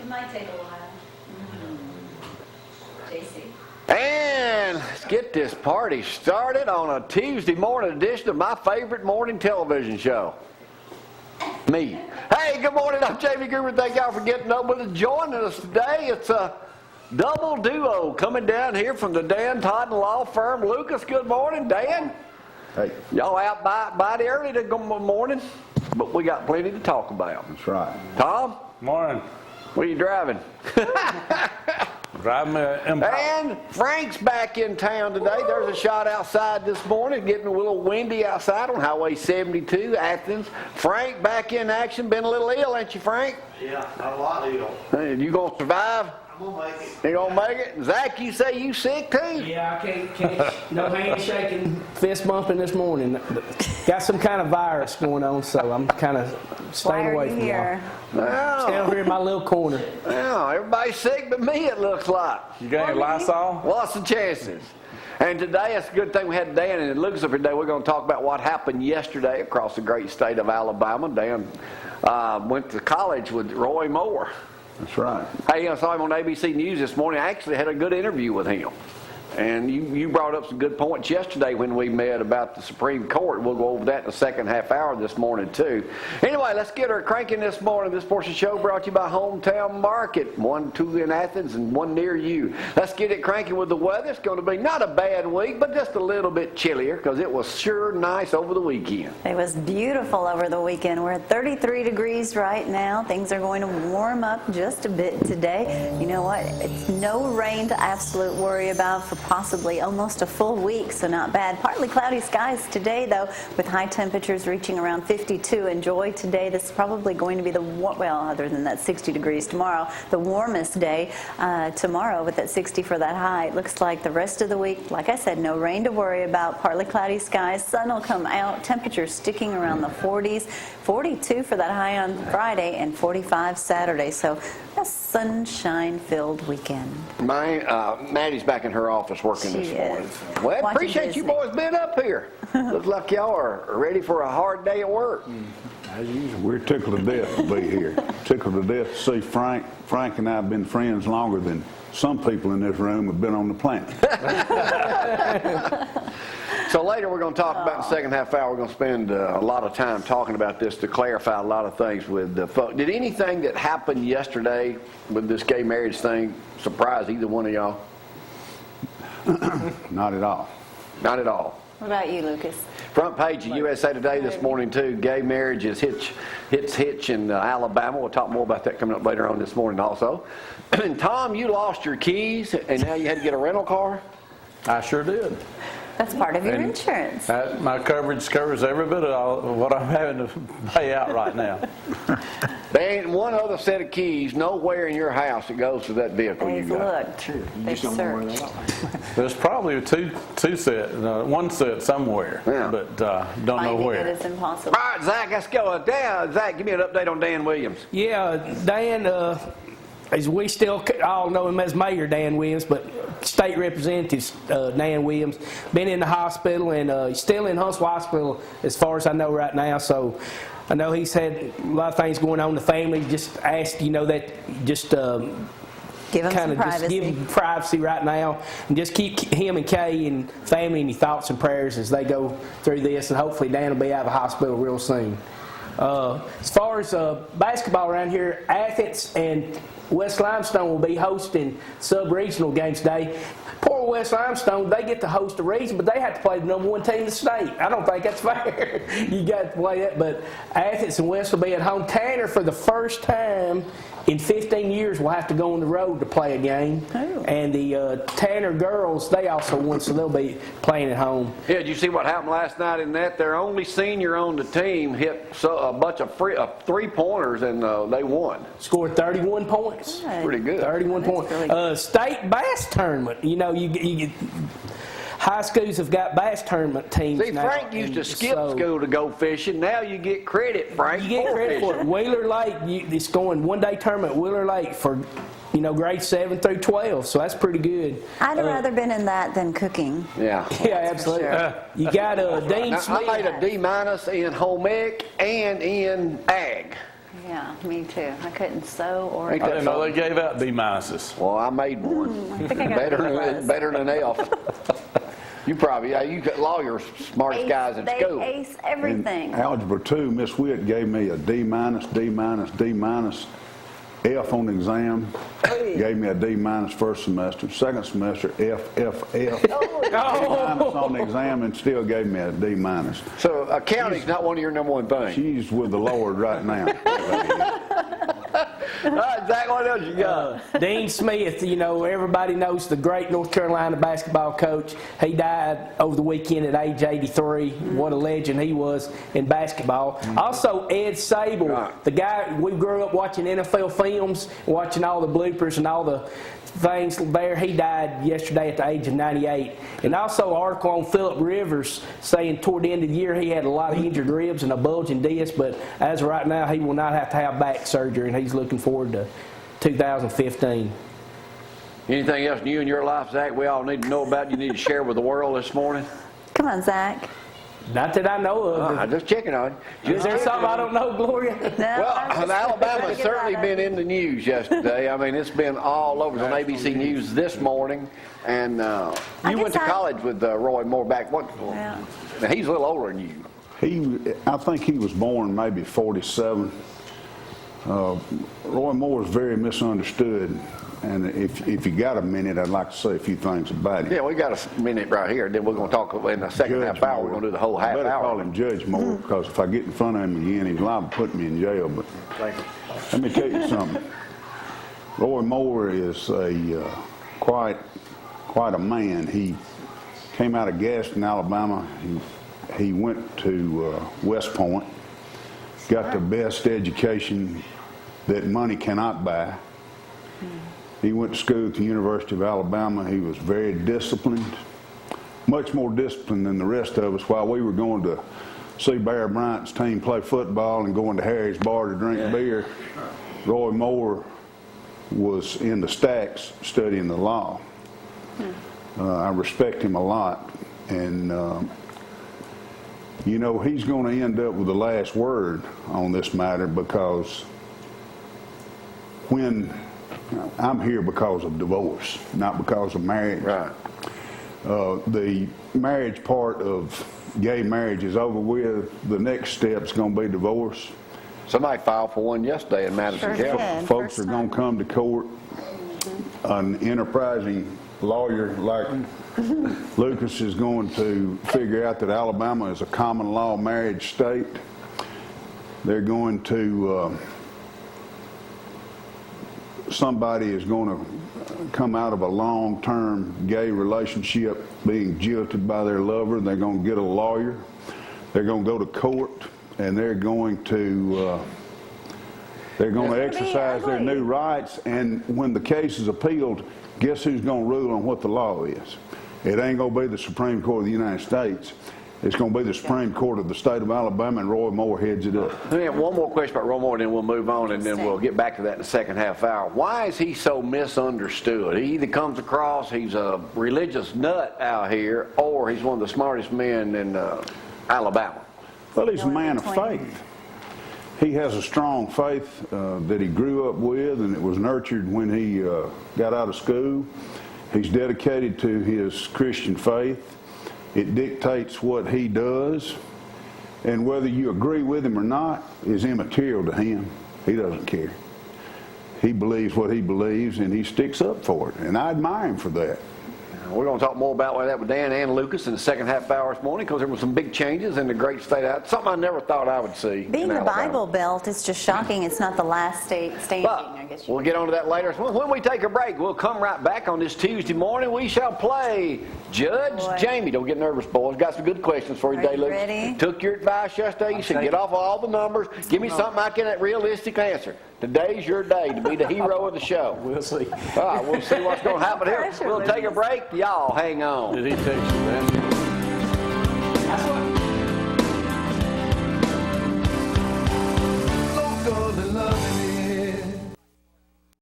It might take a while. JC. And let's get this party started on a Tuesday morning edition of my favorite morning television show. Me. Hey, good morning. I'm Jamie Gruber. Thank y'all for getting up with us. Joining us today, it's a double duo coming down here from the Totten law firm. Lucas, good morning. Dan. Hey. Y'all out by the early to go morning, but we got plenty to talk about. That's right. Tom? Morning. What are you driving? Driving And Frank's back in town today. There's a shot outside this morning, getting a little windy outside on Highway 72, Athens. Frank back in action. Been a little ill, ain't you, Frank? Yeah, a lot ill. Hey, you gonna survive? I'm gonna make it. You gonna make it? Zach, you say you sick too? Yeah, I can't. No handshaking, fist bumping this morning. Got some kind of virus going on, so I'm kind of staying away from y'all. Stay over here in my little corner. Well, everybody's sick but me, it looks like. You got any Lysol? What's the chances? And today, it's a good thing we had Dan and Lucas up here today. We're going to talk about what happened yesterday across the great state of Alabama. Dan went to college with Roy Moore. That's right. Hey, I saw him on ABC News this morning. I actually had a good interview with him. And you brought up some good points yesterday when we met about the Supreme Court. We'll go over that in the second half hour this morning, too. Anyway, let's get her cranking this morning. This portion of the show brought to you by Hometown Market. 2 in Athens and 1 near you. Let's get it cranking with the weather. It's going to be not a bad week, but just a little bit chillier because it was sure nice over the weekend. It was beautiful over the weekend. We're at 33 degrees right now. Things are going to warm up just a bit today. You know what? It's no rain to absolute worry about for possibly almost a full week, so not bad. Partly cloudy skies today, though, with high temperatures reaching around 52. Enjoy today. This is probably going to be other than that 60 degrees tomorrow, the warmest day tomorrow with that 60 for that high. It looks like the rest of the week, like I said, no rain to worry about. Partly cloudy skies. Sun will come out. Temperatures sticking around the 40s. 42 for that high on Friday and 45 Saturday. So a sunshine-filled weekend. Maddie's back in her office working this morning. Well, I appreciate you boys being up here. Looks like y'all are ready for a hard day at work. As usual, we're tickled to death to be here. Tickled to death to see Frank. Frank and I have been friends longer than some people in this room have been on the planet. So later we're going to talk about in the second half hour. We're going to spend a lot of time talking about this to clarify a lot of things with the folks. Did anything that happened yesterday with this gay marriage thing surprise either one of y'all? Not at all. Not at all. What about you, Lucas? Front page of USA Today this morning, too. Gay marriage hits hitch in Alabama. We'll talk more about that coming up later on this morning also. And Tom, you lost your keys, and now you had to get a rental car? I sure did. That's part of your insurance. My coverage covers every bit of what I'm having to pay out right now. There ain't one other set of keys nowhere in your house that goes to that vehicle They've you got. looked. They've searched. There's probably one set somewhere, Yeah. but don't know Finding where. it is impossible. All right, Zach, let's go. Zach, give me an update on Dan Williams. Yeah, Dan, as we still all know him as Mayor Dan Williams, but State Representative Dan Williams, been in the hospital, and he's still in Huntsville Hospital as far as I know right now. So I know he's had a lot of things going on in the family. Just asked, that just Give him some privacy. Just give him privacy right now, and just keep him and Kay and family in your thoughts and prayers as they go through this, and hopefully Dan will be out of the hospital real soon. As far as basketball around here, Athens and West Limestone will be hosting sub-regional games today. Poor West Limestone, they get to host a region, but they have to play the number 1 team in the state. I don't think that's fair. You got to play that, but Athens and West will be at home. Tanner, for the first time in 15 years, will have to go on the road to play a game. Oh. And the Tanner girls, they also won, so they'll be playing at home. Yeah, did you see what happened last night in that? Their only senior on the team hit a bunch of three-pointers, and they won. Scored 31 points. Good. Pretty good. 31 That's points. really good. State bass tournament. You get high schools have got bass tournament teams See, now. Frank used to and skip so school to go fishing. Now you get credit, Frank. You get credit for it. Wheeler Lake, it's going one-day tournament at Wheeler Lake for grades 7 through 12. So that's pretty good. I'd have rather been in that than cooking. Yeah. Yeah, absolutely. sure. You got Dean Now, Smith. I made a D- in home ec and in ag. Yeah, me too. I couldn't sew or. I didn't know they gave out D-minuses. Well, I made one. I think I got Better than F. You probably, you got lawyers, smartest guys in school. They ace everything. In Algebra 2, Miss Witt gave me a D minus, D minus, D minus, F on the exam. Gave me a D minus first semester. Second semester, F, F, F. D minus on the exam and still gave me a D minus. So accounting's not one of your number one things. She's with the Lord right now. All right, Zach, what else you got? Dean Smith, you know, everybody knows the great North Carolina basketball coach. He died over the weekend at age 83. What a legend he was in basketball. Also, Ed Sable, the guy we grew up watching NFL films, watching all the bloopers and all the things there. He died yesterday at the age of 98. And also an article on Phillip Rivers saying toward the end of the year he had a lot of injured ribs and a bulging disc, but as of right now he will not have to have back surgery, and he's looking forward to 2015. Anything else new in your life, Zach, we all need to know about, you need to share with the world this morning? Come on, Zach. Not that I know of. I'm just checking on you. Is there something I don't know, Gloria? No, Well, I'm just Alabama's thinking certainly about been it. in the news yesterday. I mean, it's been all over. It was on ABC News this morning. And you went to college with Roy Moore back. Yeah. Now, he's a little older than you. I think he was born maybe 47. Roy Moore is very misunderstood. And if you got a minute, I'd like to say a few things about him. Yeah, we got a minute right here. Then we're going to talk in the second Judge half hour. Moore. We're going to do the whole half better hour. call him Judge Moore, because if I get in front of him again, he's liable to put me in jail. But let me tell you something. Roy Moore is quite a man. He came out of Gaston, Alabama. He went to West Point, got the best education that money cannot buy. He went to school at the University of Alabama. He was very disciplined, much more disciplined than the rest of us. While we were going to see Bear Bryant's team play football and going to Harry's bar to drink beer, Roy Moore was in the stacks studying the law. I respect him a lot. And, you know, he's going to end up with the last word on this matter, because when I'm here because of divorce, not because of marriage. Right. The marriage part of gay marriage is over with. The next step's going to be divorce. Somebody filed for one yesterday in Madison Sure County. did. Folks First are going to come to court. An enterprising lawyer like Lucas is going to figure out that Alabama is a common law marriage state. They're going to somebody is going to come out of a long-term gay relationship being jilted by their lover. They're going to get a lawyer. They're going to go to court, and they're going to exercise their new rights. And when the case is appealed, guess who's going to rule on what the law is? It ain't going to be the Supreme Court of the United States. It's going to be the Supreme Court of the state of Alabama, and Roy Moore heads it up. Let me have one more question about Roy Moore, and then we'll move on, and then we'll get back to that in the second half hour. Why is he so misunderstood? He either comes across he's a religious nut out here, or he's one of the smartest men in Alabama. Well, he's a man of faith. He has a strong faith that he grew up with, and it was nurtured when he got out of school. He's dedicated to his Christian faith. It dictates what he does, and whether you agree with him or not is immaterial to him. He doesn't care. He believes what he believes, and he sticks up for it, and I admire him for that. We're going to talk more about that with Dan and Lucas in the second half hour this morning, because there were some big changes in the great state out. Something I never thought I would see. Being in the Alabama. Bible Belt, it's just shocking it's not the last state standing, I guess. We'll get on to that later. When we take a break, we'll come right back on this Tuesday morning. We shall play Judge Jamie. Don't get nervous, boys. Got some good questions for you Are today, you Lucas. ready? Took your advice yesterday. You said get off all the numbers. Give me something I can realistic answer. Today's your day to be the hero of the show. We'll see. All right, we'll see what's going to happen here. Pressure, We'll take a break. Y'all hang on. Did he text you that? That's what.